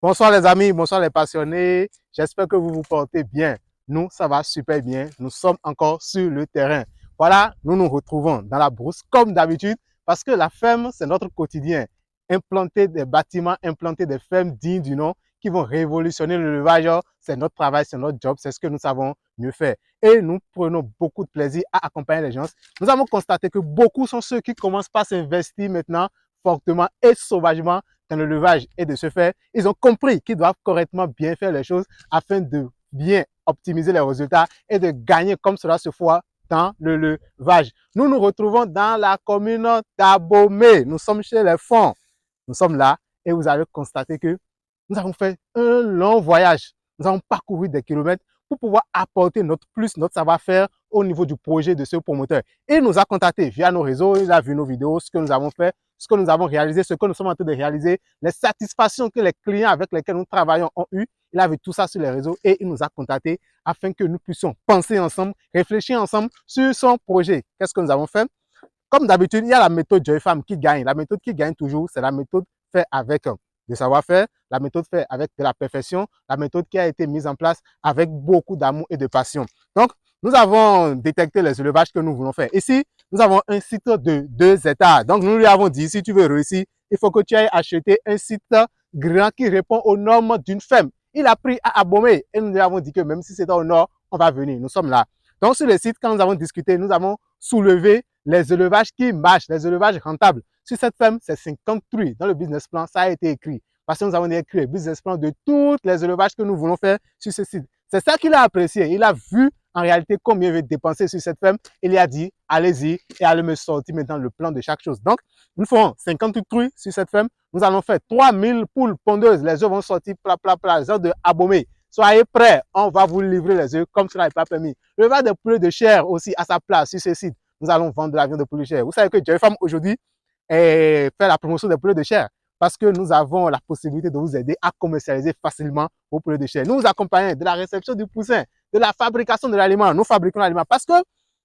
Bonsoir les amis, bonsoir les passionnés. J'espère que vous vous portez bien. Nous, ça va super bien. Nous sommes encore sur le terrain. Voilà, nous nous retrouvons dans la brousse comme d'habitude parce que la ferme, c'est notre quotidien. Implanter des bâtiments, implanter des fermes dignes du nom qui vont révolutionner l'élevage, c'est notre travail, c'est notre job, c'est ce que nous savons mieux faire. Et nous prenons beaucoup de plaisir à accompagner les gens. Nous avons constaté que beaucoup sont ceux qui commencent par s'investir maintenant fortement et sauvagement dans l'élevage et de ce fait, ils ont compris qu'ils doivent correctement bien faire les choses afin de bien optimiser les résultats et de gagner comme cela se fait dans l'élevage. Nous nous retrouvons dans la commune d'Abomey. Nous sommes chez les fonds. Nous sommes là et vous allez constater que nous avons fait un long voyage. Nous avons parcouru des kilomètres pour pouvoir apporter notre plus, notre savoir-faire au niveau du projet de ce promoteur. Il nous a contactés via nos réseaux, il a vu nos vidéos, ce que nous avons fait, ce que nous avons réalisé, ce que nous sommes en train de réaliser, les satisfactions que les clients avec lesquels nous travaillons ont eu. Il a vu tout ça sur les réseaux et il nous a contactés afin que nous puissions penser ensemble, réfléchir ensemble sur son projet. Qu'est-ce que nous avons fait? Comme d'habitude, il y a la méthode Joyfam qui gagne. La méthode qui gagne toujours, c'est la méthode faite avec du savoir-faire, la méthode faite avec de la perfection, la méthode qui a été mise en place avec beaucoup d'amour et de passion. Donc, nous avons détecté les élevages que nous voulons faire. Ici, nous avons un site de 2 hectares. Donc, nous lui avons dit, si tu veux réussir, il faut que tu ailles acheter un site grand qui répond aux normes d'une ferme. Il a pris à Abomey et nous lui avons dit que même si c'est au nord, on va venir. Nous sommes là. Donc, sur le site, quand nous avons discuté, nous avons soulevé les élevages qui marchent, les élevages rentables. Sur cette ferme, c'est 50 truies. Dans le business plan, ça a été écrit. Parce que nous avons écrit le business plan de tous les élevages que nous voulons faire sur ce site. C'est ça qu'il a apprécié. Il a vu en réalité combien il veut dépenser sur cette ferme. Il a dit, allez-y et allez me sortir maintenant le plan de chaque chose. Donc, nous ferons 50 truies sur cette ferme. Nous allons faire 3000 poules pondeuses. Les œufs vont sortir les œufs de Abomey. Soyez prêts, on va vous livrer les œufs comme cela n'est pas permis. Le vin de poulet de chair aussi à sa place sur ce site. Nous allons vendre de la viande de poulet de chair. Vous savez que Joyfam aujourd'hui fait la promotion des poulets de chair parce que nous avons la possibilité de vous aider à commercialiser facilement vos poulets de chair. Nous vous accompagnons de la réception du poussin, de la fabrication de l'aliment. Nous fabriquons l'aliment parce que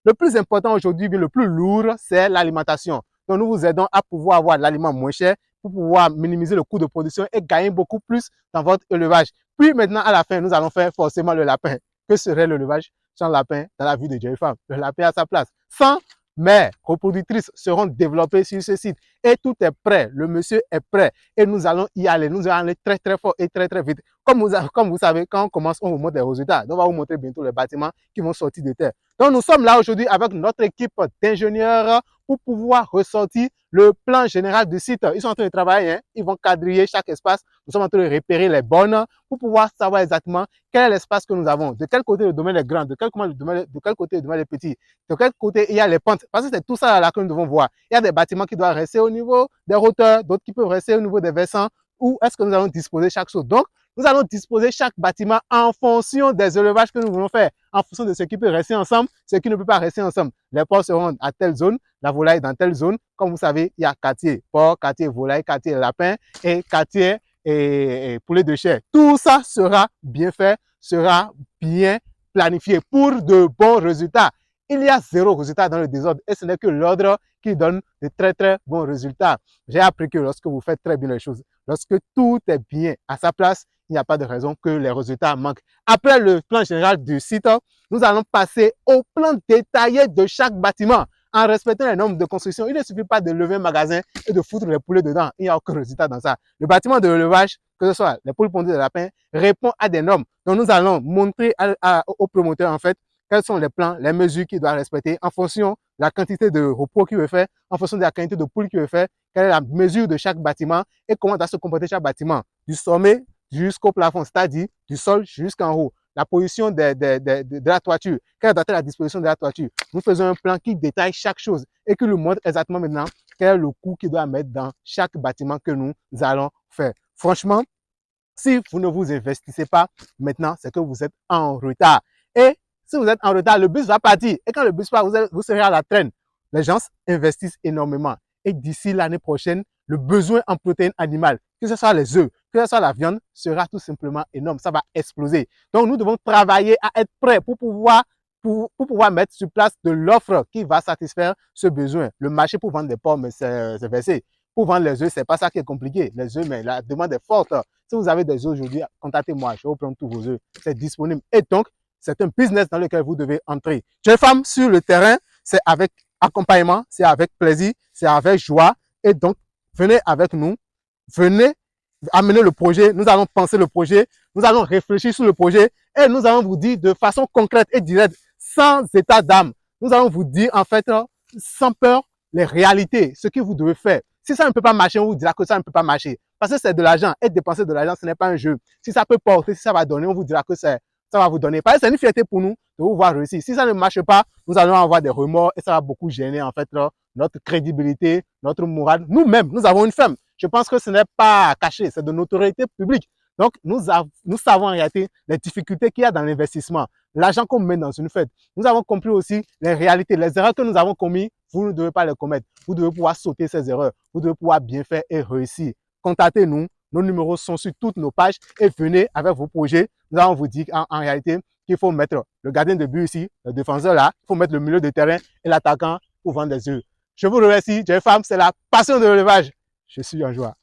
le plus important aujourd'hui, le plus lourd, c'est l'alimentation. Donc, nous vous aidons à pouvoir avoir de l'aliment moins cher pour pouvoir minimiser le coût de production et gagner beaucoup plus dans votre élevage. Puis maintenant, à la fin, nous allons faire forcément le lapin. Que serait l'élevage sans lapin dans la vie de Joyfam? Le lapin à sa place. 100 mères reproductrices seront développées sur ce site et tout est prêt. Le monsieur est prêt et nous allons y aller. Nous allons aller très très fort et très très vite. Comme vous savez, quand on commence, on vous montre des résultats. Donc, on va vous montrer bientôt les bâtiments qui vont sortir de terre. Donc, nous sommes là aujourd'hui avec notre équipe d'ingénieurs pour pouvoir ressortir le plan général du site. Ils sont en train de travailler, hein? Ils vont quadriller chaque espace. Nous sommes en train de repérer les bonnes pour pouvoir savoir exactement quel est l'espace que nous avons, de quel côté le domaine est grand, de quel côté le domaine est petit, de quel côté il y a les pentes. Parce que c'est tout ça là que nous devons voir. Il y a des bâtiments qui doivent rester au niveau des hauteurs, d'autres qui peuvent rester au niveau des versants. Où est-ce que nous allons disposer chaque chose? Donc, nous allons disposer chaque bâtiment en fonction des élevages que nous voulons faire, en fonction de ce qui peut rester ensemble, ce qui ne peut pas rester ensemble. Les porcs seront à telle zone, la volaille dans telle zone. Comme vous savez, il y a quartier porc, quartier volaille, quartier lapin et quartier et poulet de chair. Tout ça sera bien fait, sera bien planifié pour de bons résultats. Il y a 0 résultat dans le désordre et ce n'est que l'ordre qui donne de très très bons résultats. J'ai appris que lorsque vous faites très bien les choses, lorsque tout est bien à sa place, il n'y a pas de raison que les résultats manquent. Après le plan général du site, nous allons passer au plan détaillé de chaque bâtiment en respectant les normes de construction. Il ne suffit pas de lever un magasin et de foutre les poulets dedans. Il n'y a aucun résultat dans ça. Le bâtiment de l'élevage, que ce soit les poules pondues de lapin, répond à des normes. Donc, nous allons montrer au promoteur, en fait, quels sont les plans, les mesures qu'il doit respecter en fonction de la quantité de repos qu'il veut faire, en fonction de la quantité de poules qu'il veut faire, quelle est la mesure de chaque bâtiment et comment doit se comporter chaque bâtiment, du sommet jusqu'au plafond, c'est-à-dire du sol jusqu'en haut. La position de la toiture, quelle doit être la disposition de la toiture. Nous faisons un plan qui détaille chaque chose et qui nous montre exactement maintenant quel est le coût qu'il doit mettre dans chaque bâtiment que nous allons faire. Franchement, si vous ne vous investissez pas maintenant, c'est que vous êtes en retard. Et si vous êtes en retard, le bus va partir. Et quand le bus part, vous serez à la traîne. Les gens investissent énormément. Et d'ici l'année prochaine, le besoin en protéines animales, que ce soit les œufs, que ce soit la viande, sera tout simplement énorme. Ça va exploser. Donc, nous devons travailler à être prêts pour pouvoir mettre sur place de l'offre qui va satisfaire ce besoin. Le marché pour vendre des pommes, c'est versé. Pour vendre les œufs, c'est pas ça qui est compliqué. Les œufs, mais la demande est forte. Si vous avez des œufs aujourd'hui, contactez-moi, je vais vous prendre tous vos œufs. C'est disponible. Et donc, c'est un business dans lequel vous devez entrer. Jeune femme sur le terrain, c'est avec accompagnement, c'est avec plaisir, c'est avec joie. Et donc, venez avec nous, venez amener le projet, nous allons penser le projet, nous allons réfléchir sur le projet et nous allons vous dire de façon concrète et directe, sans état d'âme. Nous allons vous dire en fait, sans peur, les réalités, ce que vous devez faire. Si ça ne peut pas marcher, on vous dira que ça ne peut pas marcher. Parce que c'est de l'argent. Et dépenser de l'argent, ce n'est pas un jeu. Si ça peut porter, si ça va donner, on vous dira que ça va vous donner. Parce que c'est une fierté pour nous de vous voir réussir. Si ça ne marche pas, nous allons avoir des remords et ça va beaucoup gêner en fait notre crédibilité, notre morale. Nous-mêmes, nous avons une femme. Je pense que ce n'est pas caché, c'est de notoriété publique. Donc, nous savons en réalité les difficultés qu'il y a dans l'investissement, l'argent qu'on met dans une fête. Nous avons compris aussi les réalités, les erreurs que nous avons commises, vous ne devez pas les commettre. Vous devez pouvoir sauter ces erreurs. Vous devez pouvoir bien faire et réussir. Contactez-nous. Nos numéros sont sur toutes nos pages et venez avec vos projets. Nous allons vous dire en réalité qu'il faut mettre le gardien de but ici, le défenseur là, il faut mettre le milieu de terrain et l'attaquant pour vendre des œufs. Je vous remercie. Jeune femme, c'est la passion de l'élevage. Je suis en joie.